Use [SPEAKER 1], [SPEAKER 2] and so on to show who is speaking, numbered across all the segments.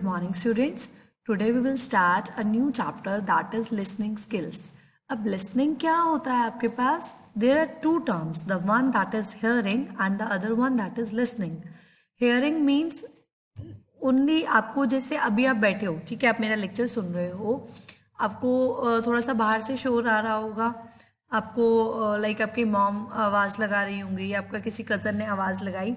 [SPEAKER 1] morning students. Today we will start a new chapter that is listening skills. अब listening क्या होता है आपके पास? There are two terms, the one that is hearing and the other one that is listening. Hearing means only आपको जैसे अभी आप बैठे हो, ठीक है, आप मेरा लेक्चर सुन रहे हो, आपको थोड़ा सा बाहर से शोर आ रहा होगा, आपको लाइक आपकी मॉम आवाज़ लगा रही होंगी या आपका किसी कज़न ने आवाज़ लगाई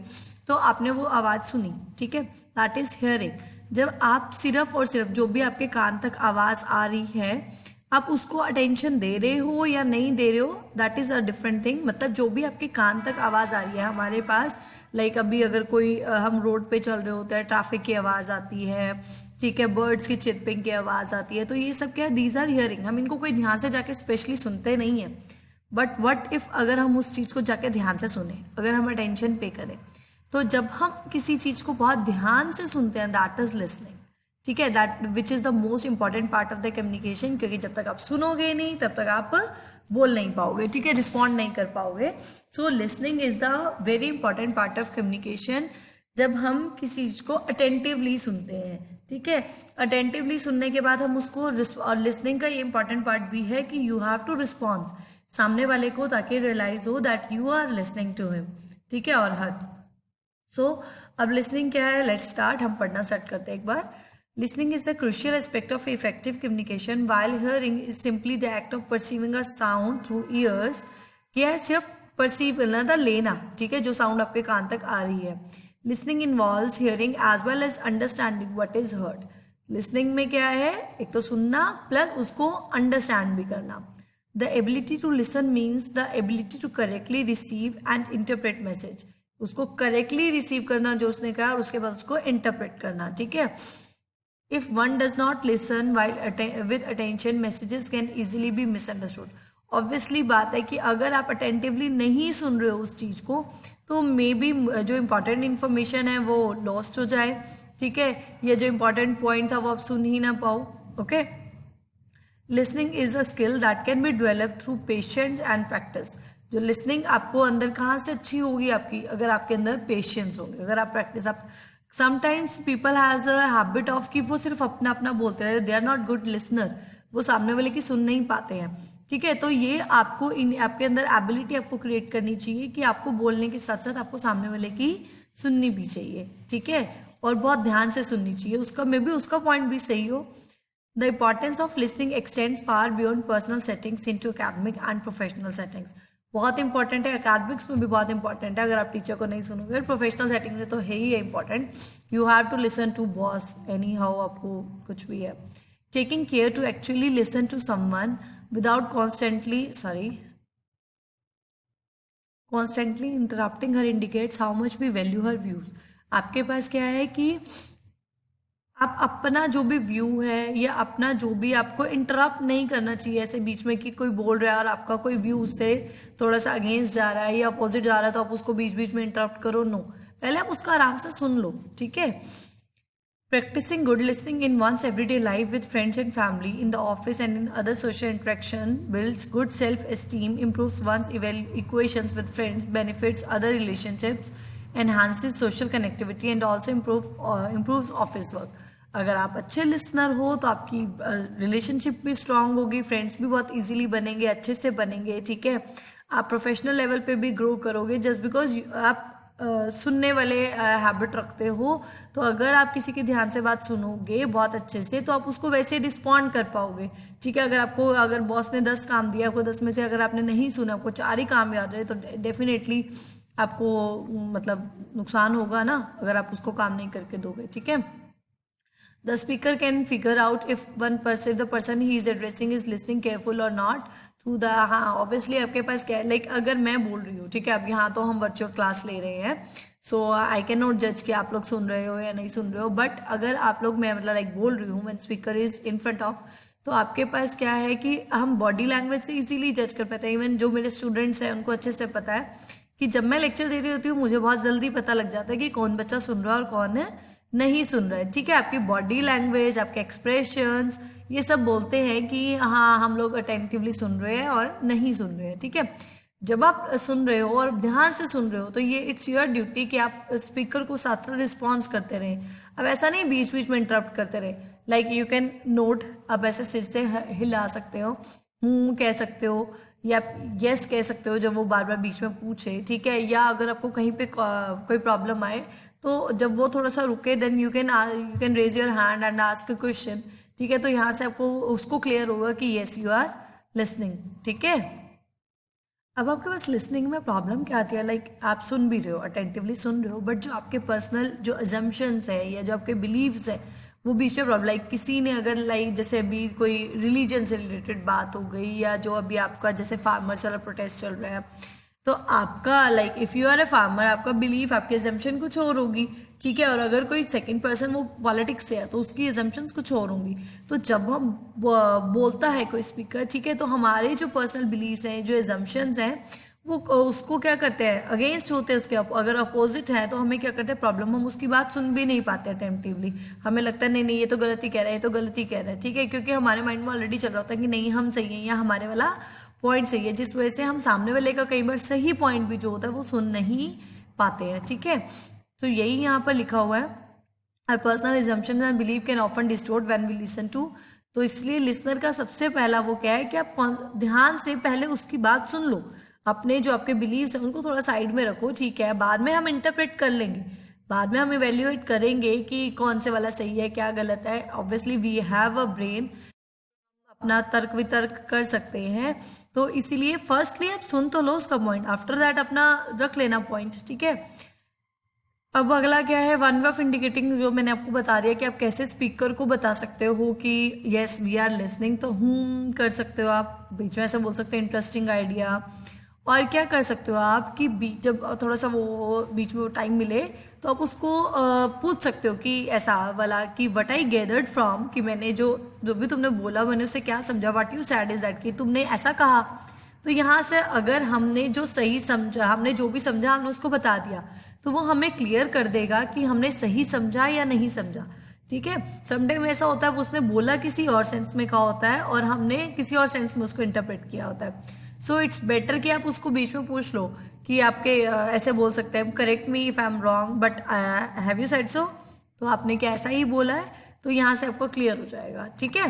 [SPEAKER 1] तो आपने वो आवाज़ सुनी, ठीक है, दैट इज़ हियरिंग. जब आप सिर्फ और सिर्फ जो भी आपके कान तक आवाज़ आ रही है आप उसको अटेंशन दे रहे हो या नहीं दे रहे हो, that is a different thing. मतलब जो भी आपके कान तक आवाज़ आ रही है हमारे पास, लाइक अभी अगर कोई हम रोड पे चल रहे होते हैं, ट्रैफिक की आवाज़ आती है, ठीक है, बर्ड्स की चिरपिंग की आवाज़ आती है, तो ये सब क्या है, दीज आर हियरिंग. हम इनको कोई ध्यान से जाके स्पेशली सुनते नहीं हैं, बट वट इफ़ अगर हम उस चीज़ को जाके ध्यान से सुने, अगर हम अटेंशन पे करें, तो जब हम किसी चीज़ को बहुत ध्यान से सुनते हैं दैट इज़ लिसनिंग, ठीक है, that which is the most important part of the communication. क्योंकि जब तक आप सुनोगे नहीं तब तक आप बोल नहीं पाओगे, ठीक है, रिस्पॉन्ड नहीं कर पाओगे. So listening is the very important part of communication. जब हम किसी चीज़ को अटेंटिवली सुनते हैं, ठीक है, अटेंटिवली सुनने के बाद हम उसको और लिसनिंग का ये इंपॉर्टेंट पार्ट भी है कि यू हैव टू रिस्पॉन्ड सामने वाले को ताकि रियलाइज हो that you are listening to him, ठीक है, और हर. सो अब लिसनिंग क्या है, लेट्स स्टार्ट. हम पढ़ना स्टार्ट करते हैं एक बार. Listening is a crucial aspect of effective communication while hearing is simply the act of perceiving a sound through ears. क्या है, सिर्फ परसीव करना था, लेना, ठीक है, जो साउंड आपके कान तक आ रही है. Listening involves hearing as well as understanding what is heard. Listening में क्या है, एक तो सुनना प्लस उसको अंडरस्टैंड भी करना. The ability to listen means the ability to correctly receive and interpret message. उसको करेक्टली रिसीव करना जो उसने कहा और उसके बाद उसको इंटरप्रेट करना, ठीक है. If one does not listen while with attention messages can easily B misunderstood. Obviously बात है कि अगर आप अटेंटिवली नहीं सुन रहे हो उस चीज़ को तो मे बी जो इम्पॉर्टेंट इन्फॉर्मेशन है वो लॉस्ट हो जाए, ठीक है, या जो इम्पॉर्टेंट पॉइंट था वो आप सुन ही ना पाओ. Okay, listening is a skill that can be develop through patience and practice. जो लिसनिंग आपको अंदर कहाँ से अच्छी होगी आपकी, अगर आपके अंदर पेशेंस होंगे, अगर आप प्रैक्टिस. आप sometimes people has a habit of कि वो सिर्फ अपना अपना बोलते रहते, they are not good listener, वो सामने वाले की सुन नहीं पाते हैं, ठीक है. तो ये आपको आपके अंदर एबिलिटी आपको क्रिएट करनी चाहिए कि आपको बोलने के साथ साथ आपको सामने वाले की सुननी भी चाहिए, ठीक है, और बहुत ध्यान से सुननी चाहिए. उसका मे बी उसका पॉइंट भी सही हो. The importance of listening x tends far beyond personal settings into academic and professional settings. बहुत इंपॉर्टेंट है, एकेडमिक्स में भी बहुत इंपॉर्टेंट है. अगर आप टीचर को नहीं सुनोगे, प्रोफेशनल सेटिंग में तो है ही है important. You have to listen to boss anyhow, आपको कुछ भी है. Taking care to actually listen to someone without constantly interrupting her indicates how much we value her views. आपके पास क्या है कि आप अपना जो भी व्यू है या अपना जो भी, आपको इंटरप्ट नहीं करना चाहिए ऐसे बीच में कि कोई बोल रहा है और आपका कोई व्यू उससे थोड़ा सा अगेंस्ट जा रहा है या अपोजिट जा रहा है तो आप उसको बीच बीच में इंटरप्ट करो. नो, पहले आप उसका आराम से सुन लो, ठीक है. Practising good listening in one's everyday life with friends and family, in the office and in other social interaction builds good self esteem, improves one's equations with friends, benefits other relationships, enhances social connectivity and also improves office work. अगर आप अच्छे listener हो तो आपकी relationship भी strong होगी, friends भी बहुत इजीली बनेंगे, अच्छे से बनेंगे, ठीक है. आप प्रोफेशनल लेवल पे भी ग्रो करोगे जस्ट बिकॉज आप सुनने वाले हैबिट रखते हो. तो अगर आप किसी की ध्यान से बात सुनोगे बहुत अच्छे से तो आप उसको वैसे रिस्पॉन्ड कर पाओगे, ठीक है. अगर बॉस ने 10 काम दिया, आपको 10 में से अगर आपने नहीं सुना, आपको 4 ही काम याद रहे, तो डेफिनेटली आपको मतलब नुकसान होगा ना अगर आप उसको काम नहीं करके दोगे, ठीक है. The speaker can figure out if the person he is addressing is listening careful और नॉट थ्रू द. हाँ, ऑब्वियसली आपके पास क्या है, लाइक अगर मैं बोल रही हूँ, ठीक है, अब यहाँ तो हम वर्चुअल क्लास ले रहे हैं, सो आई कैन नॉट जज कि आप लोग सुन रहे हो या नहीं सुन रहे हो. बट अगर आप लोग, मैं मतलब लाइक बोल रही हूँ when speaker is in front of, तो आपके पास क्या है कि हम बॉडी लैंग्वेज से इजीली जज कर पाते हैं. इवन जो मेरे स्टूडेंट्स हैं उनको अच्छे से पता है कि जब मैं लेक्चर दे रही होती हूँ मुझे बहुत जल्दी पता लग जाता है कि कौन बच्चा सुन रहा है और कौन नहीं सुन रहा है, ठीक है. आपकी बॉडी लैंग्वेज, आपके एक्सप्रेशंस, ये सब बोलते हैं कि हाँ हम लोग अटेंटिवली सुन रहे हैं और नहीं सुन रहे हैं, ठीक है. जब आप सुन रहे हो और ध्यान से सुन रहे हो तो ये इट्स योर ड्यूटी कि आप स्पीकर को साथ साथ रिस्पॉन्स करते रहें। अब ऐसा नहीं बीच बीच में इंटरप्ट करते रहे, लाइक यू कैन नोट, आप ऐसे सिर से हिला सकते हो, कह सकते हो, या यस कह सकते हो जब वो बार बार बीच में पूछे, ठीक है। या अगर आपको कहीं पे कोई प्रॉब्लम आए तो जब वो थोड़ा सा रुके then you can raise your hand and ask a question, ठीक है। तो यहाँ से आपको उसको क्लियर होगा कि यस यू आर लिसनिंग, ठीक है। अब आपके पास लिसनिंग में प्रॉब्लम क्या आती है, लाइक आप सुन भी रहे हो, अटेंटिवली सुन रहे हो, बट जो आपके पर्सनल जो अजम्पशंस है या जो आपके बिलीव्स है वो बीच में प्रॉब्लम, लाइक किसी ने अगर लाइक जैसे अभी कोई रिलीजन से रिलेटेड बात हो गई, या जो अभी आपका जैसे फार्मर्स वाला प्रोटेस्ट चल रहा है, तो आपका like if you are a farmer, आपका बिलीफ, आपकी एजम्पशन कुछ और होगी, ठीक है। और अगर कोई सेकंड पर्सन वो पॉलिटिक्स से है तो उसकी एजम्पशंस कुछ और होंगी। तो जब हम बोलता है कोई स्पीकर, ठीक है, तो हमारे जो पर्सनल बिलीव्स हैं, जो एजम्पशंस हैं, वो उसको क्या करते हैं, अगेंस्ट होते हैं उसके। अगर अपोजिट है तो हमें क्या करते हैं प्रॉब्लम, हम उसकी बात सुन भी नहीं पाते अटेंटिवली। हमें लगता है नहीं नहीं ये तो गलती कह रहा है, ये तो गलती कह रहा है, ठीक है, क्योंकि हमारे माइंड में ऑलरेडी चल रहा होता है कि नहीं हम सही हैं या हमारे वाला पॉइंट सही है, जिस वजह से हम सामने वाले का कई बार सही पॉइंट भी जो होता है वो सुन नहीं पाते हैं, ठीक है। तो यही यहाँ पर लिखा हुआ है, our personal assumptions and believe can often distort when we listen to. तो इसलिए लिसनर का सबसे पहला वो क्या है कि आप ध्यान से पहले उसकी बात सुन लो, अपने जो आपके बिलीव्स हैं उनको थोड़ा साइड में रखो, ठीक है। बाद में हम इंटरप्रेट कर लेंगे, बाद में हम इवेल्युएट करेंगे कि कौन से वाला सही है क्या गलत है। Obviously we have a brain, अपना तर्क वितर्क कर सकते हैं। तो इसीलिए फर्स्टली आप सुन तो लो उसका पॉइंट, आफ्टर दैट अपना रख लेना पॉइंट, ठीक है। अब अगला क्या है, वन वे ऑफ इंडिकेटिंग, जो मैंने आपको बता दिया कि आप कैसे स्पीकर को बता सकते हो कि यस वी आर लिसनिंग। तो कर सकते हो आप, बीच में ऐसा बोल सकते हो इंटरेस्टिंग आइडिया। और क्या कर सकते हो आप कि जब थोड़ा सा वो बीच में टाइम मिले तो आप उसको पूछ सकते हो कि ऐसा वाला कि व्हाट आई गैदर्ड फ्रॉम, कि मैंने जो जो भी तुमने बोला मैंने उसे क्या समझा, what you sad is that, कि तुमने ऐसा कहा। तो यहाँ से अगर हमने जो सही समझा, हमने जो भी समझा हमने उसको बता दिया, तो वो हमें क्लियर कर देगा कि हमने सही समझा या नहीं समझा, ठीक है। समटाइम ऐसा होता है उसने बोला किसी और सेंस में कहा होता है और हमने किसी और सेंस में उसको इंटरप्रेट किया होता है। सो इट्स बेटर कि आप उसको बीच में पूछ लो कि आपके ऐसे बोल सकते हैं correct me if I am wrong but have you said so, तो आपने क्या ऐसा ही बोला है, तो यहाँ से आपको क्लियर हो जाएगा, ठीक है।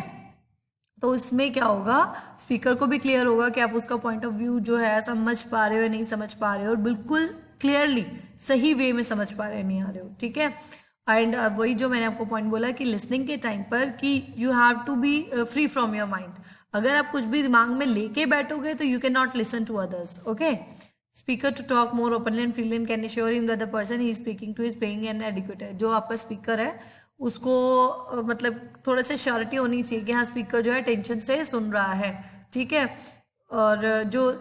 [SPEAKER 1] तो इसमें क्या होगा, स्पीकर को भी क्लियर होगा कि आप उसका पॉइंट ऑफ व्यू जो है समझ पा रहे हो या नहीं समझ पा रहे हो, और बिल्कुल क्लियरली सही वे में समझ पा रहे नहीं आ रहे हो, ठीक है। एंड वही जो मैंने आपको पॉइंट बोला कि लिसनिंग के टाइम पर कि you have to be free from your mind. अगर आप कुछ भी दिमाग में लेके बैठोगे तो you can not listen to others, okay. Speaker to talk more openly and freely and can assure him that the person he is speaking to is paying an adequate. जो आपका स्पीकर है उसको मतलब थोड़ा सा श्योरिटी होनी चाहिए कि हाँ स्पीकर जो है टेंशन से सुन रहा है, ठीक है। और जो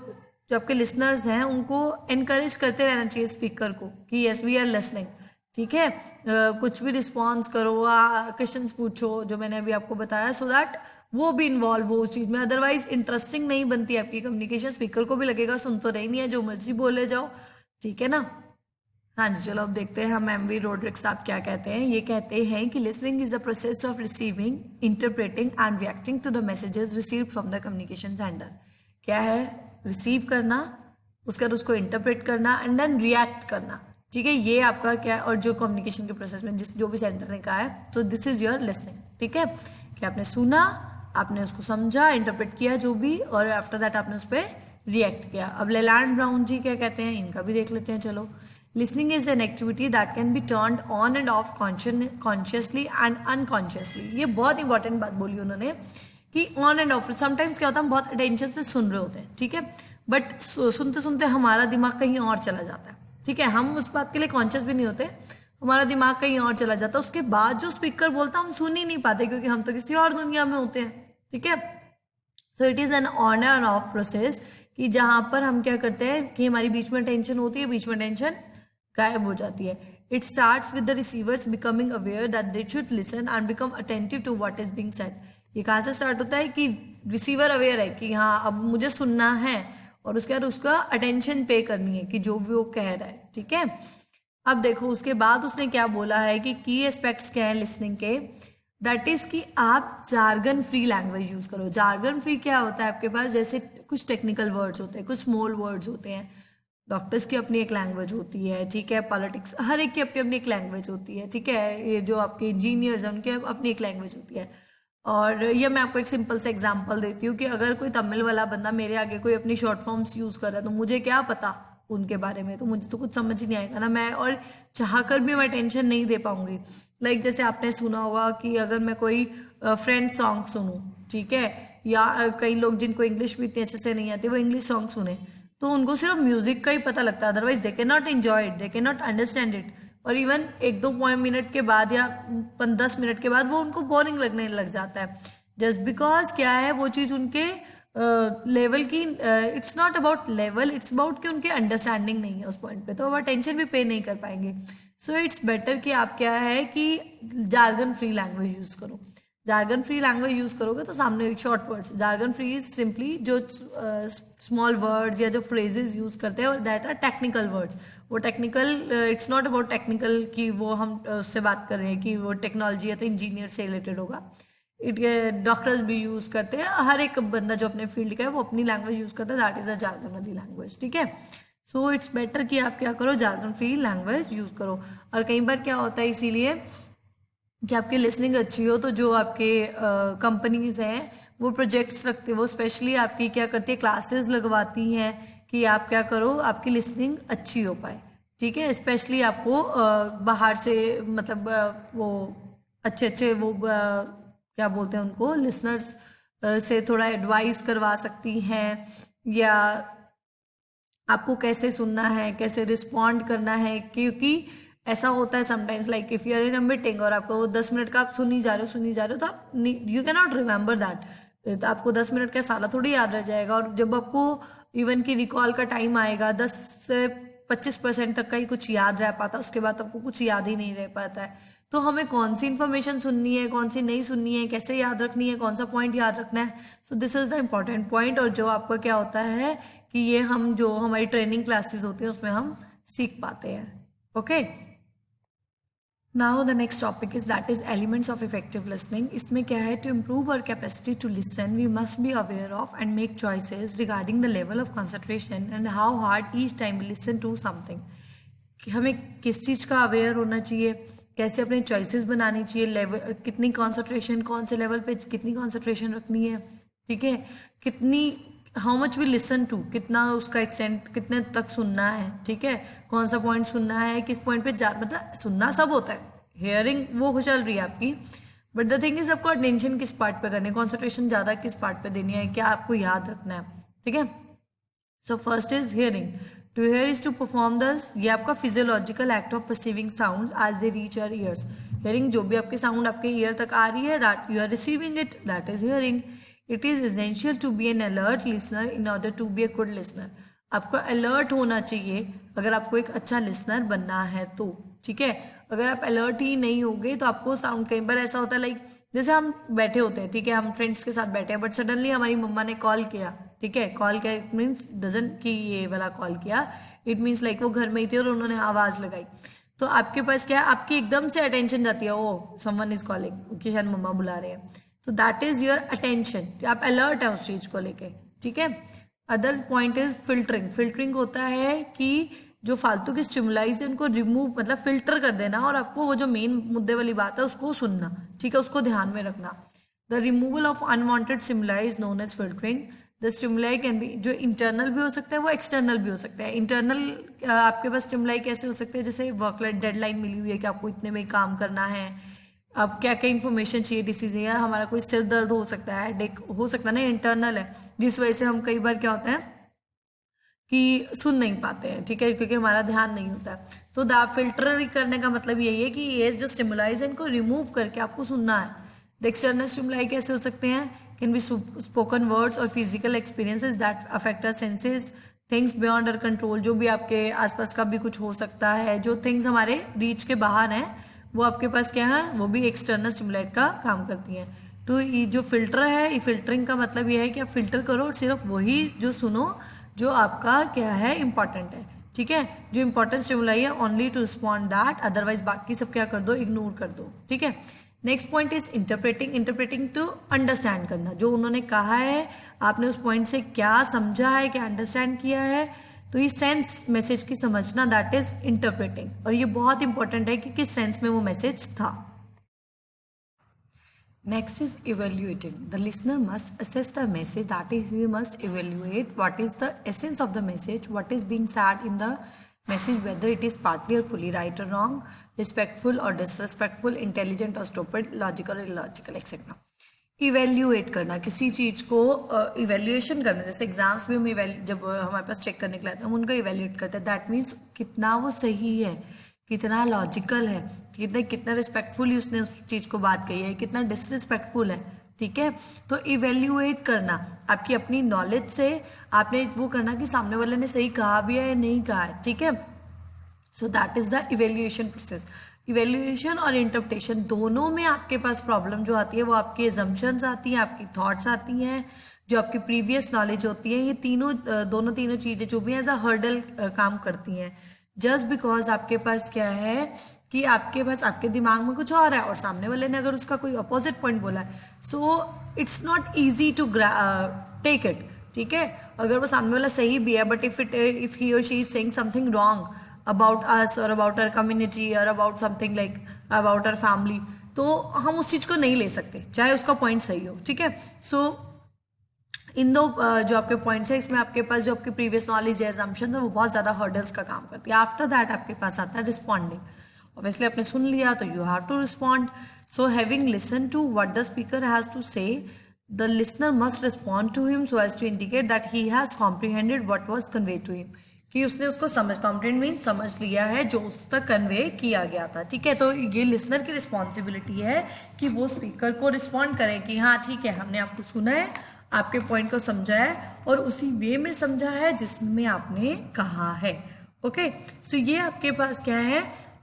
[SPEAKER 1] जो आपके लिसनर्स हैं उनको एनकरेज करते रहना चाहिए स्पीकर को कि यस वी आर लिसनिंग, ठीक है। कुछ भी रिस्पॉन्स करो, क्वेश्चंस पूछो जो मैंने अभी आपको बताया, सो दैट वो भी इन्वॉल्व हो उस चीज़ में। अदरवाइज इंटरेस्टिंग नहीं बनती आपकी कम्युनिकेशन, स्पीकर को भी लगेगा सुन तो रही नहीं है, जो मर्जी बोले जाओ, ठीक है ना। हाँ जी, चलो अब देखते हैं हम एमवी रोड्रिक साहब क्या कहते हैं। ये कहते हैं कि listening is the process of receiving, interpreting and reacting to the messages received from the communication centre. क्या है, रिसीव करना, उसके बाद उसको इंटरप्रेट करना एंड देन रिएक्ट करना, ठीक है। ये आपका क्या है, और जो कम्युनिकेशन के प्रोसेस में जो भी सेंटर ने कहा है, तो दिस इज योर लिसनिंग, ठीक है। कि आपने सुना, आपने उसको समझा, इंटरप्रेट किया जो भी, और आफ्टर दैट आपने उस पर रिएक्ट किया। अब लेलैंड ब्राउन जी क्या कहते हैं, इनका भी देख लेते हैं, चलो। Listening is an activity that can be turned on end of consciously and unconsciously. ये बहुत इंपॉर्टेंट बात बोली उन्होंने कि ऑन एंड ऑफ। समटाइम्स क्या होता है हम बहुत अटेंशन से सुन रहे होते हैं, ठीक है, बट सुनते सुनते हमारा दिमाग कहीं और चला जाता है, ठीक है। हम उस बात के लिए कॉन्शियस भी नहीं होते, हमारा दिमाग कहीं और चला जाता है। उसके बाद जो स्पीकर बोलता है हम सुन ही नहीं पाते क्योंकि हम तो किसी और दुनिया में होते हैं, ठीक है। So it is an on end of process कि जहाँ पर हम क्या करते हैं कि हमारी बीच में टेंशन होती है, बीच में टेंशन गायब हो जाती है। It starts with the receiver's becoming aware that they should listen and become attentive to what is being said. ये कहाँ से स्टार्ट होता है कि रिसीवर अवेयर है कि हाँ अब मुझे सुनना है, और उसके बाद उसका अटेंशन पे करनी है कि जो भी वो कह रहा है, ठीक है। अब देखो उसके बाद उसने क्या बोला है कि की एस्पेक्ट्स क्या है लिसनिंग के। दैट इज कि आप जार्गन फ्री लैंग्वेज यूज करो। जार्गन फ्री क्या होता है आपके पास, जैसे कुछ टेक्निकल वर्ड्स होते हैं, कुछ स्मॉल वर्ड्स होते हैं, डॉक्टर्स की अपनी एक लैंग्वेज होती है, ठीक है, पॉलिटिक्स, हर एक की अपनी अपनी एक लैंग्वेज होती है, ठीक है, ये जो आपके इंजीनियर्स हैं उनकी अपनी एक लैंग्वेज होती है। और ये मैं आपको एक सिंपल से एग्जांपल देती हूँ कि अगर कोई तमिल वाला बंदा मेरे आगे कोई अपनी शॉर्ट फॉर्म्स यूज कर रहा है तो मुझे क्या पता उनके बारे में, तो मुझे तो कुछ समझ ही नहीं आएगा ना, मैं और चाह कर भी मैं टेंशन नहीं दे पाऊंगी। लाइक जैसे आपने सुना होगा कि अगर मैं कोई फ्रेंच सॉन्ग सुनूं, ठीक है, या कई लोग जिनको इंग्लिश भी इतनी अच्छे से नहीं आती वो इंग्लिश सॉन्ग सुने, तो उनको सिर्फ म्यूजिक का ही पता लगता है, otherwise they can not enjoy it, they can not understand it. और इवन एक दो मिनट के बाद या 10 मिनट के बाद वो उनको बोरिंग लगने लग जाता है, जस्ट बिकॉज क्या है वो चीज़ उनके लेवल की, it's not about level, it's about कि उनके अंडरस्टैंडिंग नहीं है उस पॉइंट पे, तो वो अटेंशन भी पे नहीं कर पाएंगे। सो इट्स बेटर कि आप क्या है कि जार्गन फ्री लैंग्वेज यूज करो। जार्गन फ्री लैंग्वेज यूज करोगे तो सामने short words, jargon free is simply जो स्मॉल वर्ड्स या जो फ्रेजेस यूज करते हैं और दैट आर टेक्निकल वर्ड्स। वो technical, it's not about technical कि वो हम उससे बात कर रहे हैं कि वो टेक्नोलॉजी है तो इंजीनियर से रिलेटेड होगा। डॉक्टर्स भी यूज करते हैं, हर एक बंदा जो अपने फील्ड का है वो अपनी लैंग्वेज यूज करता है, दैट इज अ जार्गन वाली लैंग्वेज, ठीक है। सो इट्स बेटर कि आप क्या करो, जार्गन फ्री लैंग्वेज यूज करो। और कई बार क्या होता है इसीलिए कि आपकी लिसनिंग अच्छी हो तो जो आपके कंपनीज हैं वो प्रोजेक्ट्स रखते हैं, वो स्पेशली आपकी क्या करती है क्लासेस लगवाती हैं कि आप क्या करो आपकी लिसनिंग अच्छी हो पाए, ठीक है। स्पेशली आपको बाहर से मतलब वो अच्छे अच्छे वो क्या बोलते हैं उनको, लिसनर्स से थोड़ा एडवाइस करवा सकती हैं, या आपको कैसे सुनना है, कैसे रिस्पॉन्ड करना है, क्योंकि ऐसा होता है sometimes like if you are in a meeting और आपको वो 10 मिनट का आप सुनी जा रहे हो तो आप you can not remember that, तो आपको 10 मिनट का सारा थोड़ी याद रह जाएगा, और जब आपको इवन की रिकॉल का टाइम आएगा 10 से 25% तक का ही कुछ याद रह पाता, उसके बाद आपको कुछ याद ही नहीं रह पाता है। तो हमें कौन सी इन्फॉर्मेशन सुननी है, कौन सी नहीं सुननी है, कैसे याद रखनी है, कौन सा पॉइंट याद रखना है, so this is the important point. और जो आपका क्या होता है कि ये हम जो हमारी ट्रेनिंग क्लासेस होती हैं उसमें हम सीख पाते हैं, okay. Now the next topic is that is elements of effective listening. इसमें क्या है, to improve our capacity to listen we must be aware of and make choices regarding the level of concentration and how hard each time we listen to something. कि हमें किस चीज़ का aware होना चाहिए, कैसे अपने चॉइसेस बनानी चाहिए, लेवल कितनी कंसंट्रेशन, कौन से लेवल पे कितनी कंसंट्रेशन रखनी है, ठीक है, कितनी how much we listen to, कितना उसका एक्सटेंट, कितने तक सुनना है, ठीक है, कौन सा पॉइंट सुनना है, किस पॉइंट पे मतलब सुनना सब होता है, हेयरिंग वो हो चल रही है आपकी, बट द थिंग इज आपको अटेंशन किस पार्ट पे करनी है, कॉन्सेंट्रेशन ज़्यादा किस पार्ट पे देनी है, क्या आपको याद रखना है, ठीक है। So first is hearing. To hear is to perform this, ये आपका physiological act of perceiving sound as they reach our ears. Hearing, जो भी आपके साउंड आपके ईयर तक आ रही है, that you are receiving it, that is hearing. It is essential to be an alert listener in order to be a good listener. आपको alert होना चाहिए अगर आपको एक अच्छा लिसनर बनना है तो, ठीक है। अगर आप अलर्ट ही नहीं होगे तो आपको साउंड, कई बार ऐसा होता है लाइक जैसे हम बैठे होते हैं, ठीक है, हम फ्रेंड्स के साथ बैठे हैं, बट सडनली हमारी मम्मा ने कॉल किया, ठीक है, कॉल किया इट मीन्स डजंट कि ये वाला कॉल किया, इट मीन्स लाइक वो घर में ही थे और उन्होंने आवाज़ लगाई, तो आपके पास क्या है, आपकी एकदम से अटेंशन जाती है, ओ समवन इज कॉलिंग, कि शायद मम्मा बुला रहे हैं, तो दैट इज योर अटेंशन, आप अलर्ट है उस चीज़ को लेके, ठीक है। Other point is filtering. Filtering होता है कि जो फालतू के स्टिमुलाइज है उनको रिमूव, मतलब फिल्टर कर देना, और आपको वो जो मेन मुद्दे वाली बात है उसको सुनना, ठीक है, उसको ध्यान में रखना। The removal of unwanted stimuli is known as filtering. The stimuli can be, जो इंटरनल भी हो सकता है वो एक्सटर्नल भी हो सकता है। इंटरनल आपके पास स्टिमुलाई कैसे हो सकते हैं, जैसे वर्क डेडलाइन मिली हुई है कि आपको इतने में काम करना है, अब क्या क्या इन्फॉर्मेशन चाहिए डिसीजन, या हमारा कोई सिर दर्द हो सकता है, हेडेक हो सकता है ना, इंटरनल है, जिस वजह से हम कई बार क्या होता है कि सुन नहीं पाते हैं, ठीक है, क्योंकि हमारा ध्यान नहीं होता है। तो द फिल्टर करने का मतलब यही है कि ये जो स्टिमुलाइज है इनको रिमूव करके आपको सुनना है। द एक्सटर्नल स्टिमुलाई कैसे हो सकते हैं, कैन बी स्पोकन वर्ड्स और physical experiences that affect our senses, things beyond our control, जो भी आपके आसपास का भी कुछ हो सकता है, जो थिंग्स हमारे रीच के बाहर हैं वो आपके पास क्या है, वो भी एक्सटर्नल स्टिमुलेट का काम करती हैं। तो ये जो फिल्टर है, ये फिल्टरिंग का मतलब ये है कि आप फिल्टर करो और सिर्फ वही जो सुनो जो आपका क्या है इंपॉर्टेंट है, ठीक है, जो इंपॉर्टेंट स्टिमुलाई है only to respond that, otherwise बाकी सब क्या कर दो, इग्नोर कर दो, ठीक है। Next point is interpreting. Interpreting to understand करना, जो उन्होंने कहा है आपने उस पॉइंट से क्या समझा है, क्या अंडरस्टैंड किया है, तो ये सेंस मैसेज की समझना, दैट इज इंटरप्रेटिंग. और ये बहुत इंपॉर्टेंट है कि किस सेंस में वो मैसेज था. Next is evaluating. The listener must assess the message, that is, he must evaluate what is the essence of the message, what is being said in the message, whether it is partly or fully right or wrong, respectful or disrespectful, intelligent or stupid, logical or illogical, etc. Evaluate करना, किसी चीज़ को evaluation करना. जैसे exams में हम जब हमारे पास check करने के लिए आते हैं हम उनका इवेल्यूएट करते हैं. दैट मीन्स कितना वो सही है, कितना लॉजिकल है, कितना रिस्पेक्टफुली उसने उस चीज़ को बात कही है, कितना डिसरिस्पेक्टफुल है. ठीक है, तो इवेल्यूएट करना आपकी अपनी नॉलेज से आपने वो करना कि सामने वाले ने सही कहा भी है या नहीं कहा है. ठीक है, so that is the evaluation process. Evaluation और इंटरप्रिटेशन दोनों में आपके पास प्रॉब्लम जो आती है वो आपकी एजम्पशंस आती हैं, आपकी थॉट्स आती हैं, जो आपकी प्रीवियस नॉलेज होती है. ये दोनों तीनों चीज़ें जो भी एज अ हर्डल काम करती हैं. जस्ट बिकॉज आपके पास क्या है कि आपके पास आपके दिमाग में कुछ और है और सामने वाले ने अगर उसका कोई अपोजिट पॉइंट बोला है, so it's not easy to take it. ठीक है, अगर वो सामने वाला सही भी है बट इफ ही और she is saying something wrong about us or about our community or about something like about our family, तो हम उस चीज़ को नहीं ले सकते चाहे उसका पॉइंट सही हो. ठीक है, सो इन दो जो आपके पॉइंट्स है इसमें आपके पास जो आपकी प्रीवियस नॉलेज है, एजम्पशन है, वो बहुत ज़्यादा हर्डल्स का काम करती है. आफ्टर दैट आपके पास आता है रिस्पॉन्डिंग. ऑब्वियसली आपने सुन लिया तो you have to respond. So having listen to what the speaker has to say, the listener must respond to him so as to indicate that he has comprehended what was conveyed to him, कि उसने उसको comprehend means समझ लिया है जो उस तक convey किया गया था. ठीक है, तो ये लिसनर की रिस्पॉन्सिबिलिटी है कि वो स्पीकर को रिस्पॉन्ड करें कि हाँ ठीक है, हमने आपको सुना है, आपके पॉइंट को समझा है और उसी वे में समझा है जिसमें आपने कहा है. ओके, सो ये आपके पास क्या है,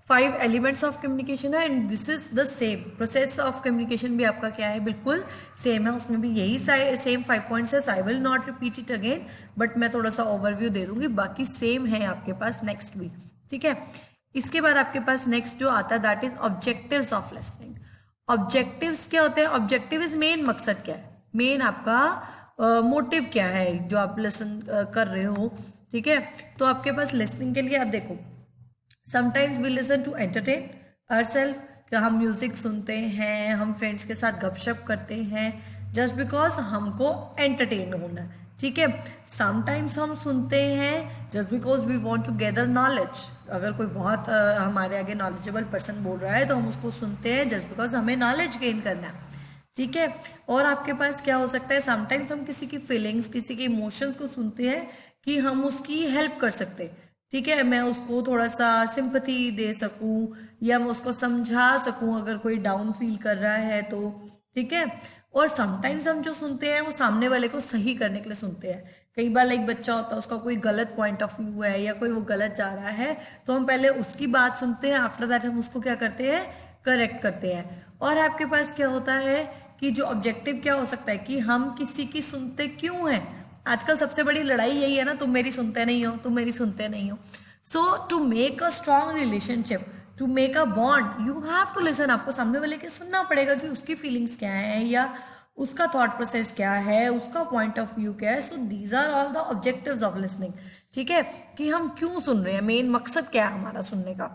[SPEAKER 1] 5 एलिमेंट्स ऑफ कम्युनिकेशन है and this is the same process of communication भी आपका क्या है, बिल्कुल सेम है. उसमें भी यही सेम 5 पॉइंट्स है. I will not repeat it again but मैं थोड़ा सा ओवरव्यू दे दूंगी, बाकी सेम है आपके पास नेक्स्ट भी. ठीक है, इसके बाद आपके पास नेक्स्ट जो आता है that is objectives of listening. Objectives क्या होते हैं? ऑब्जेक्टिव इज मेन मकसद क्या है, मेन आपका मोटिव क्या है जो आप लिसन कर रहे हो. ठीक है, तो आपके पास लिसनिंग के लिए आप देखो, sometimes we listen to entertain ourselves, कि हम म्यूजिक सुनते हैं, हम फ्रेंड्स के साथ गपशप करते हैं जस्ट बिकॉज हमको एंटरटेन होना है. ठीक है, समटाइम्स हम सुनते हैं just because we want to gather knowledge. अगर कोई बहुत हमारे आगे नॉलेजेबल पर्सन बोल रहा है तो हम उसको सुनते हैं जस्ट बिकॉज हमें नॉलेज गेन करना है. ठीक है, और आपके पास क्या हो सकता है, समटाइम्स हम किसी की फीलिंग्स, किसी के इमोशंस को सुनते हैं कि हम उसकी हेल्प कर सकते हैं. ठीक है, मैं उसको थोड़ा सा सिंपैथी दे सकूं या मैं उसको समझा सकूं अगर कोई डाउन फील कर रहा है तो. ठीक है, और समटाइम्स हम जो सुनते हैं वो सामने वाले को सही करने के लिए सुनते हैं. कई बार लाइक बच्चा होता है, उसका कोई गलत पॉइंट ऑफ व्यू है या कोई वो गलत जा रहा है तो हम पहले उसकी बात सुनते हैं, आफ्टर दैट हम उसको क्या करते हैं, करेक्ट करते हैं. और आपके पास क्या होता है कि जो ऑब्जेक्टिव क्या हो सकता है कि हम किसी की सुनते क्यों हैं. आजकल सबसे बड़ी लड़ाई यही है ना, तुम मेरी सुनते नहीं हो, तुम मेरी सुनते नहीं हो. So to make a strong relationship, to make a bond, you have to listen. आपको सामने वाले के सुनना पड़ेगा कि उसकी फीलिंग्स क्या है या उसका थॉट प्रोसेस क्या है, उसका पॉइंट ऑफ व्यू क्या है. So these are all the objectives of listening. ठीक है, कि हम क्यों सुन रहे हैं, मेन मकसद क्या है हमारा सुनने का,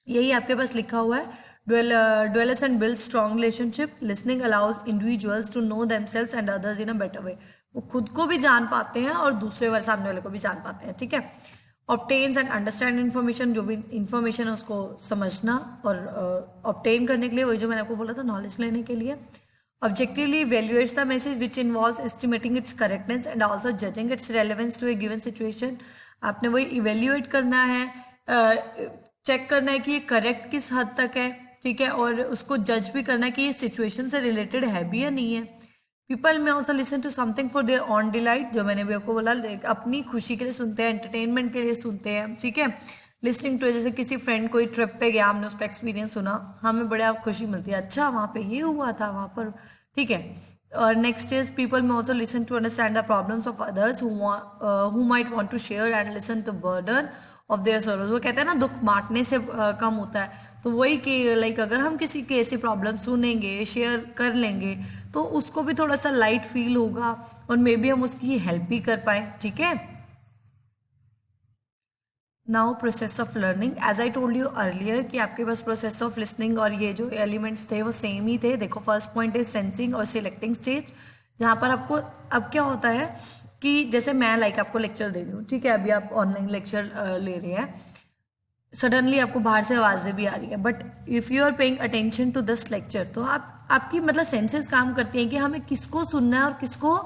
[SPEAKER 1] यही आपके पास लिखा हुआ है. Dwellers and build strong relationship. Listening allows individuals to know themselves and others in a better way. वो खुद को भी जान पाते हैं और दूसरे वाले सामने वाले को भी जान पाते हैं. ठीक है, obtains and understand information, जो भी इंफॉर्मेशन है उसको समझना और obtain करने के लिए, वही जो मैंने आपको बोला था नॉलेज लेने के लिए. Objectively evaluates the message which involves estimating its correctness and also judging its relevance to a given situation. आपने वही इवेल्यूएट करना है, चेक करना है कि ये करेक्ट किस हद तक है. ठीक है, और उसको जज भी करना है कि ये सिचुएशन से रिलेटेड है भी या नहीं है. People may also listen to something for their own delight, जो मैंने भी आपको बोला अपनी खुशी के लिए सुनते हैं, एंटरटेनमेंट के लिए सुनते हैं. ठीक है, लिसनिंग टू, जैसे किसी फ्रेंड कोई ट्रिप पे गया, हमने उसका एक्सपीरियंस सुना, हमें बड़ा खुशी मिलती है, अच्छा वहाँ पे ये हुआ था वहाँ पर. ठीक है, और next is people may also listen to understand the problems of others who might want to share and listen to burden of their sorrows. वो कहते हैं ना दुख बांटने से कम होता है। तो वही कि लाइक अगर हम किसी की ऐसी प्रॉब्लम सुनेंगे, शेयर कर लेंगे, तो उसको भी थोड़ा सा लाइट फील होगा और मे बी हम उसकी हेल्प भी कर पाए। ठीक है। Now process of learning, as I told you earlier कि आपके पास प्रोसेस ऑफ लिसनिंग और ये जो एलिमेंट्स थे वो सेम ही थे। देखो फर्स्ट पॉइंट इज सेंसिंग और सिलेक्टिंग स्टेज, जहाँ पर आपको अब क्या होता है कि जैसे मैं लाइक आपको लेक्चर दे रही हूँ, ठीक है, अभी आप ऑनलाइन लेक्चर ले रही हैं, सडनली आपको बाहर से आवाज़ें भी आ रही है, but if you are paying attention to this lecture, तो आपकी मतलब सेंसेस काम करती हैं कि हमें किसको सुनना है और किसको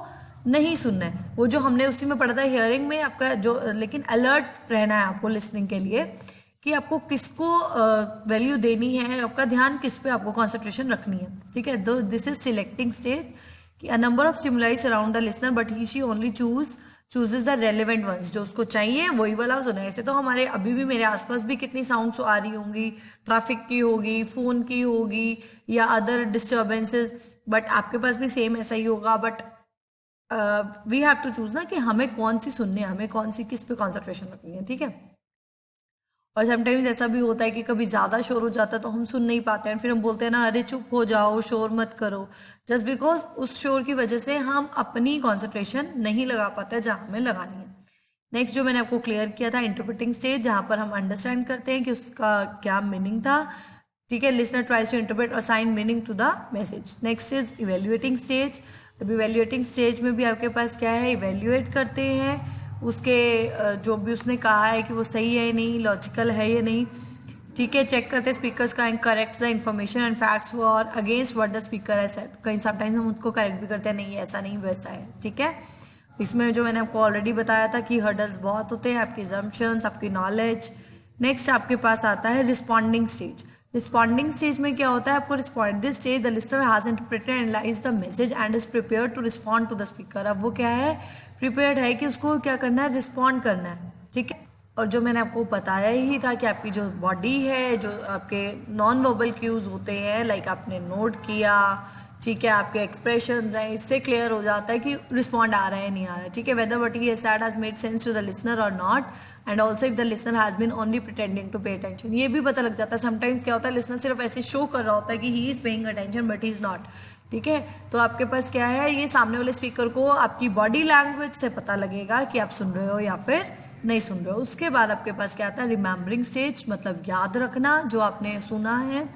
[SPEAKER 1] नहीं सुनना है। वो जो हमने उसी में पढ़ा था हियरिंग में आपका जो, लेकिन अलर्ट रहना है आपको लिसनिंग के लिए कि आपको किसको वैल्यू देनी है, आपका ध्यान किस पे आपको कॉन्सेंट्रेशन रखनी है। ठीक है। दो दिस इज सिलेक्टिंग स्टेज कि a number of stimuli around the listener but he she only chooses the relevant ones, जो उसको चाहिए वही वाला सुने। ऐसे तो हमारे अभी भी मेरे आसपास भी कितनी साउंड्स आ रही होंगी, ट्रैफिक की होगी, फोन की होगी या अदर डिस्टर्बेंसेस, बट आपके पास भी सेम ऐसा ही होगा। But we have to choose ना कि हमें कौन सी सुननी है, हमें कौन सी किस पे कॉन्सेंट्रेशन रखनी है। ठीक है। और समटाइम्स ऐसा भी होता है कि कभी ज़्यादा शोर हो जाता है तो हम सुन नहीं पाते हैं, फिर हम बोलते हैं ना अरे चुप हो जाओ, शोर मत करो, जस्ट बिकॉज उस शोर की वजह से हम अपनी कॉन्सेंट्रेशन नहीं लगा पाते जहाँ हमें लगानी है। नेक्स्ट जो मैंने आपको क्लियर किया था इंटरप्रेटिंग स्टेज, जहाँ पर हम अंडरस्टैंड करते हैं कि उसका क्या मीनिंग था। ठीक है। लिसनर ट्राइज टू इंटरप्रेट और assign meaning to the message. Next is evaluating stage. अब इवेल्युएटिंग स्टेज में भी आपके पास क्या है, इवेल्युएट करते हैं उसके जो भी उसने कहा है कि वो सही है या नहीं, लॉजिकल है या नहीं। ठीक है। चेक करते हैं स्पीकर्स का and correct the information and facts for against what the speaker है सेड। कहीं समटाइम्स हम उसको करेक्ट भी करते हैं, नहीं ऐसा नहीं वैसा है। ठीक है। इसमें जो मैंने आपको ऑलरेडी बताया था कि हर्डल्स बहुत होते हैं, आपकी assumptions, आपकी नॉलेज। नेक्स्ट आपके पास आता है रिस्पॉन्डिंग स्टेज। रिस्पॉन्डिंग स्टेज में क्या होता है, आपको respond this stage the listener has interpreted and analyze the message and is prepare to respond to the speaker. अब वो क्या है, प्रिपेयर्ड है कि उसको क्या करना है, रिस्पॉन्ड करना है। ठीक है। और जो मैंने आपको बताया ही था कि आपकी जो बॉडी है, जो आपके नॉन वर्बल क्यूज होते हैं, लाइक आपने नोट किया, ठीक है, आपके एक्सप्रेशंस हैं, इससे क्लियर हो जाता है कि रिस्पॉन्ड आ रहा है नहीं आ रहा है। ठीक है। Whether what he has said has made sense to the listener और not, and also if the listener has been only pretending to pay attention. ये भी पता लग जाता है समटाइम्स क्या होता है, लिसनर सिर्फ ऐसे शो कर रहा होता है कि he is paying attention but he is not. ठीक है। तो आपके पास क्या है, ये सामने वाले स्पीकर को आपकी बॉडी लैंग्वेज से पता लगेगा कि आप सुन रहे हो या फिर नहीं सुन रहे हो। उसके बाद आपके पास क्या आता है, रिमेम्बरिंग स्टेज, मतलब याद रखना जो आपने सुना है।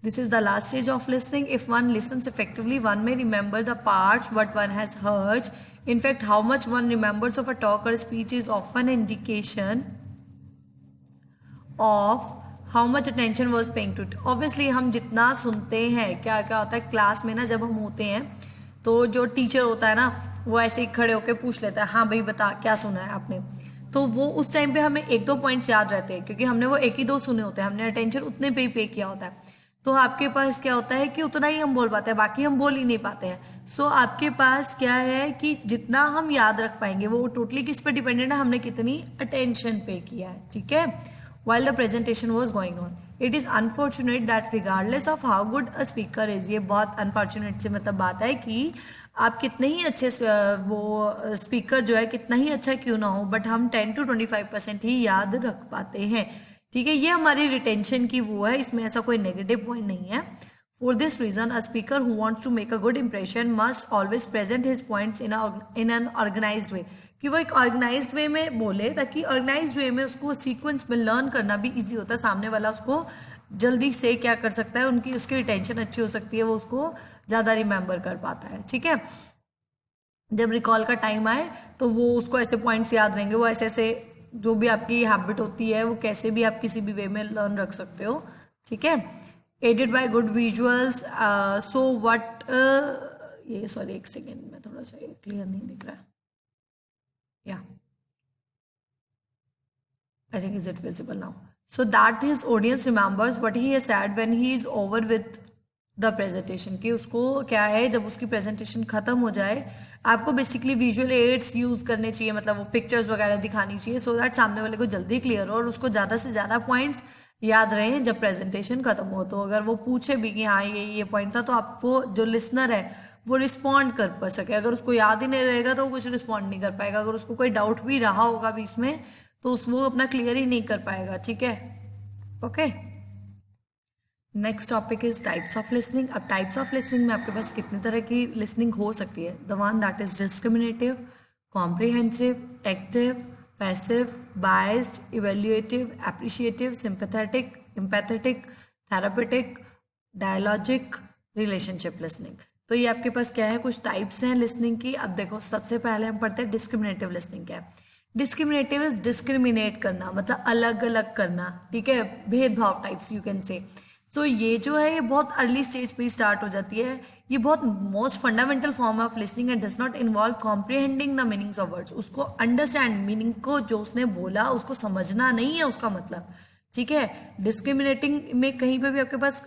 [SPEAKER 1] This is the last stage of listening. If one listens effectively, one may remember the parts what one has heard. In fact, how much one remembers of a talk or speech is often an indication of how much attention was paying to it. Obviously, हम जितना सुनते हैं, क्या क्या होता है class में ना, जब हम होते हैं तो जो टीचर होता है ना, वो ऐसे ही खड़े होकर पूछ लेता है, हाँ भाई बता क्या सुना है आपने। तो वो उस टाइम पे हमें एक दो पॉइंट्स याद रहते हैं क्योंकि हमने वो एक ही दो सुने होते हैं, हमने अटेंशन उतने पे ही पे किया होता है। तो आपके पास क्या होता है कि उतना ही हम बोल पाते हैं, बाकी हम बोल ही नहीं पाते हैं। सो आपके पास क्या है कि जितना हम याद रख पाएंगे वो टोटली किस पे डिपेंडेंट है, हमने कितनी अटेंशन पे किया है। ठीक है। while the presentation was going on. It is unfortunate that regardless of how good a speaker is, ये बहुत unfortunate से मतलब बात है कि आप कितने ही अच्छे वो स्पीकर जो है कितना ही अच्छा क्यों ना हो, बट हम 10 to 25% ही याद रख पाते हैं। ठीक है। ये हमारी रिटेंशन की वो है, इसमें ऐसा कोई नेगेटिव पॉइंट नहीं है। For this reason, a speaker who wants to make a good impression must always present his points in an organized way. कि वो एक ऑर्गेनाइज्ड वे में बोले ताकि ऑर्गेनाइज्ड वे में उसको सीक्वेंस में लर्न करना भी इजी होता है, सामने वाला उसको जल्दी से क्या कर सकता है, उसकी रिटेंशन अच्छी हो सकती है, वो उसको ज़्यादा रिमेंबर कर पाता है। ठीक है। जब रिकॉल का टाइम आए तो वो उसको ऐसे पॉइंट्स याद रहेंगे, वो ऐसे ऐसे जो भी आपकी हैबिट होती है वो कैसे भी आप किसी भी वे में लर्न रख सकते हो। ठीक है। Aided by good visuals. So what, ये सॉरी एक सेकेंड में थोड़ा सा क्लियर नहीं दिख रहा है। Yeah, I think is it visible now? So that his audience remembers what he has said when he is over with the presentation. कि उसको क्या है, जब उसकी presentation खत्म हो जाए, आपको basically visual aids use करने चाहिए, मतलब वो pictures वगैरह दिखानी चाहिए, so that सामने वाले को जल्दी clear हो और उसको ज़्यादा से ज़्यादा points याद रहें जब presentation खत्म हो। तो अगर वो पूछे भी कि हाँ ये पॉइंट था, तो आपको जो लिसनर है वो रिस्पॉन्ड कर पा सके। अगर उसको याद ही नहीं रहेगा तो वो कुछ रिस्पॉन्ड नहीं कर पाएगा। अगर उसको कोई डाउट भी रहा होगा बीच में तो वो अपना क्लियर ही नहीं कर पाएगा, ठीक है। Okay, next topic is types of listening. अब टाइप्स ऑफ लिसनिंग में आपके पास कितने तरह की लिसनिंग हो सकती है? The one that is discriminative, comprehensive, active, passive, biased, evaluative, appreciative, sympathetic, empathetic, therapeutic, dialogic, relationship listening. तो ये आपके पास क्या है, कुछ टाइप्स हैं लिसनिंग की। अब देखो, सबसे पहले हम पढ़ते हैं डिस्क्रिमिनेटिव लिसनिंग क्या है। डिस्क्रिमिनेटिव इज डिस्क्रिमिनेट करना, मतलब अलग अलग करना, ठीक है, भेदभाव टाइप्स यू कैन से। सो ये जो है ये बहुत अर्ली स्टेज पे ही स्टार्ट हो जाती है। ये बहुत most fundamental form of listening and does not involve comprehending the meanings of words. उसको अंडरस्टैंड, मीनिंग को जो उसने बोला उसको समझना नहीं है उसका मतलब, ठीक है। डिस्क्रिमिनेटिंग में कहीं पे भी आपके पास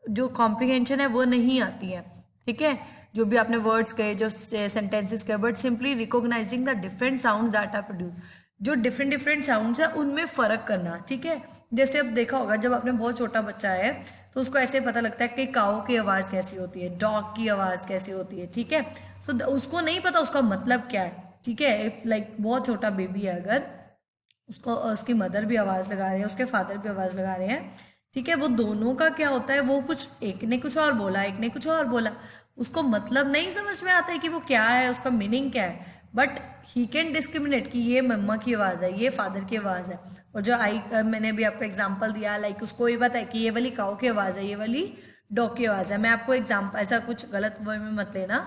[SPEAKER 1] जो कॉम्प्रिहेंशन है वो नहीं आती है, ठीक है। जो भी आपने वर्ड्स कहे, जो सेंटेंसेस कहे, but simply recognizing the different sound that are produce. जो डिफरेंट डिफरेंट साउंड्स है उनमें फर्क करना, ठीक है। जैसे अब देखा होगा, जब आपने बहुत छोटा बच्चा है तो उसको ऐसे पता लगता है कि काऊ की आवाज़ कैसी होती है, डॉग की आवाज़ कैसी होती है, ठीक है। सो उसको नहीं पता उसका मतलब क्या है, ठीक है। इफ लाइक बहुत छोटा बेबी है, अगर उसको उसकी मदर भी आवाज़ लगा रही है, उसके फादर भी आवाज़ लगा रहे हैं, ठीक है, वो दोनों का क्या होता है, वो कुछ, एक ने कुछ और बोला, एक ने कुछ और बोला, उसको मतलब नहीं समझ में आता है कि वो क्या है, उसका मीनिंग क्या है, बट ही कैन डिस्क्रिमिनेट कि ये मम्मा की आवाज़ है, ये फादर की आवाज़ है। और जो मैंने भी आपको एग्जांपल दिया, लाइक उसको ये पता है कि ये वाली काऊ की आवाज़ है, ये वाली डॉग की आवाज़ है। मैं आपको एग्जाम्पल, ऐसा कुछ गलत वे में मत लेना,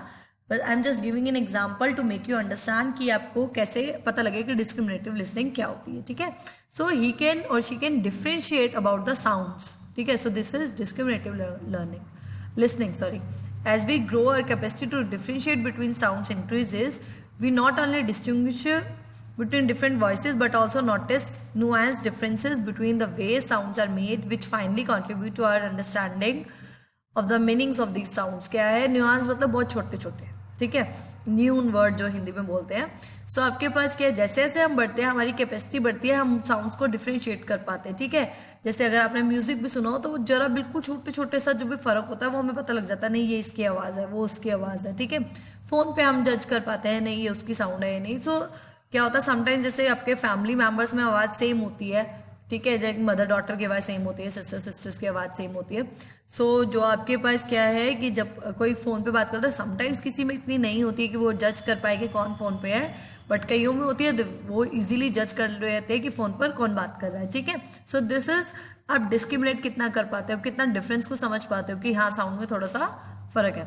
[SPEAKER 1] but I am just giving an example to make you understand कि आपको कैसे पता लगे कि डिस्क्रिमिनेटिव लिसनिंग क्या होती है, ठीक है। सो ही कैन और she can differentiate about the sounds, ठीक है। So this is discriminative learning listening, sorry. As we grow, our capacity to differentiate between sounds increases. We not only distinguish between different voices but also notice nuanced differences between the way sounds are made, which finally contribute to our understanding of the meanings of these sounds. क्या है nuance? मतलब बहुत छोटे छोटे, ठीक है, न्यून word जो हिंदी में बोलते हैं। सो आपके पास क्या है, जैसे जैसे हम बढ़ते हैं हमारी कैपेसिटी बढ़ती है, हम साउंड्स को डिफ्रेंशिएट कर पाते हैं, ठीक है। जैसे अगर आपने म्यूजिक भी सुना हो तो वो जरा बिल्कुल छोटे छोटे सा जो भी फर्क होता है वो हमें पता लग जाता है, नहीं ये इसकी आवाज़ है, वो उसकी आवाज़ है, ठीक है। फ़ोन पे हम जज कर पाते हैं, नहीं ये उसकी साउंड है, नहीं। सो क्या होता है, समटाइम्स जैसे आपके फैमिली मेम्बर्स में आवाज़ सेम होती है, ठीक है, जैसे मदर डॉटर की आवाज़ सेम होती है, सिस्टर्स की आवाज़ सेम होती है। सो जो आपके पास क्या है कि जब कोई फ़ोन पे बात करता है, समटाइम्स किसी में इतनी नहीं होती है कि वो जज कर पाए कि कौन फ़ोन पे है, बट कईयों में होती है, वो इजीली जज कर लेते हैं कि फ़ोन पर कौन बात कर रहा है, ठीक है। सो दिस इज, आप डिस्क्रिमिनेट कितना कर पाते हो, कितना डिफरेंस को समझ पाते हो कि हाँ साउंड में थोड़ा सा फर्क है,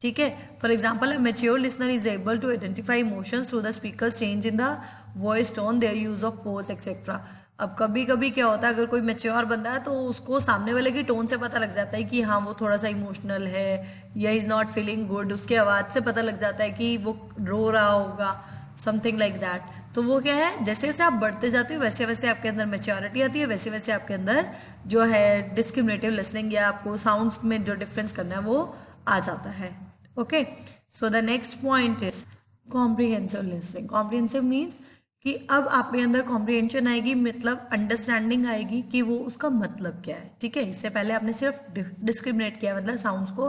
[SPEAKER 1] ठीक है। For example, a mature listener is able to identify emotions through the speaker's change in the voice tone, their use of pause etcetera. अब कभी कभी क्या होता है, अगर कोई मेच्योर बंदा है तो उसको सामने वाले की टोन से पता लग जाता है कि हाँ वो थोड़ा सा इमोशनल है या इज नॉट फीलिंग गुड, उसकी आवाज़ से पता लग जाता है कि वो रो रहा होगा, समथिंग लाइक दैट। तो वो क्या है, जैसे जैसे आप बढ़ते जाते हो वैसे वैसे आपके अंदर मेच्योरिटी आती है, वैसे वैसे आपके अंदर जो है डिस्क्रिमिनेटिव लिसनिंग या आपको साउंड्स में जो डिफरेंस करना है वो आ जाता है। Okay, so the next point is comprehensive listening. Comprehensive means कि अब आप में अंदर कॉम्प्रिहेंशन आएगी, मतलब अंडरस्टैंडिंग आएगी कि वो उसका मतलब क्या है, ठीक है। इससे पहले आपने सिर्फ डिस्क्रिमिनेट किया, मतलब साउंड्स को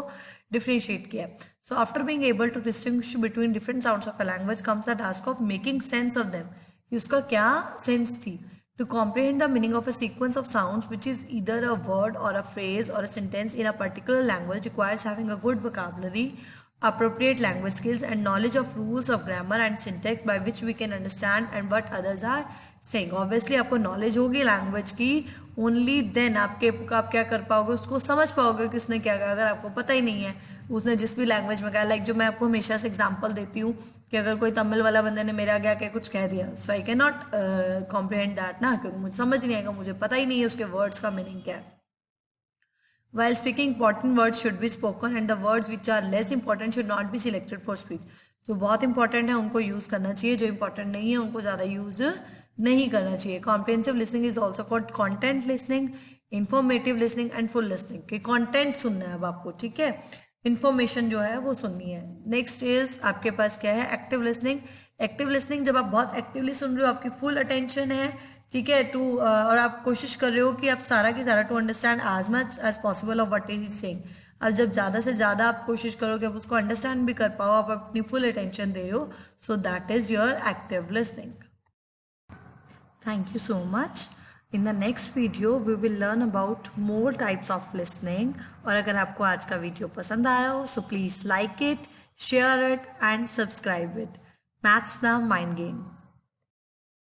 [SPEAKER 1] डिफ्रेंशिएट किया। So after being able to distinguish between different sounds of a language comes the task of making sense of them, कि उसका क्या सेंस थी। To comprehend the meaning of a sequence of sounds, which is either a word or a phrase or a sentence in a particular language, requires having a good vocabulary, appropriate language skills, and knowledge of rules of grammar and syntax by which we can understand and what others are saying. Obviously आपको knowledge होगी language की, only then आप क्या कर पाओगे, उसको समझ पाओगे कि उसने क्या कहा। अगर आपको पता ही नहीं है उसने जिस भी लैंग्वेज में कहा, लाइक जो मैं आपको हमेशा से एग्जांपल देती हूँ कि अगर कोई तमिल वाला बंदे ने मेरे आगे आके कुछ कह दिया, so I can not comprehend that ना, क्योंकि मुझे समझ नहीं आएगा, मुझे पता ही नहीं है उसके वर्ड्स का मीनिंग क्या है। While speaking, important words should be spoken and the words which are less important should not be selected for speech. जो बहुत इंपॉर्टेंट है उनको यूज़ करना चाहिए, जो इंपॉर्टेंट नहीं है उनको ज़्यादा यूज़ नहीं करना चाहिए। Comprehensive listening is also called content listening, informative listening and full listening. कि कॉन्टेंट सुनना है अब आपको, ठीक है, इन्फॉर्मेशन जो है वो सुननी है। नेक्स्ट इज आपके पास क्या है, एक्टिव लिसनिंग। एक्टिव लिसनिंग जब आप बहुत एक्टिवली सुन रहे हो, आपकी फुल अटेंशन है, ठीक है, टू और आप कोशिश कर रहे हो कि आप सारा की सारा to understand as much as possible of what is saying. अब जब ज़्यादा से ज़्यादा आप कोशिश करो कि आप उसको अंडरस्टैंड भी कर पाओ, आप अपनी फुल अटेंशन दे रहे हो, so that is your active listening. Thank you so much. In the next video, we will learn about more types of listening. और अगर आपको आज का वीडियो पसंद आया हो, so please like it, share it and subscribe it. Maths the Mind Game.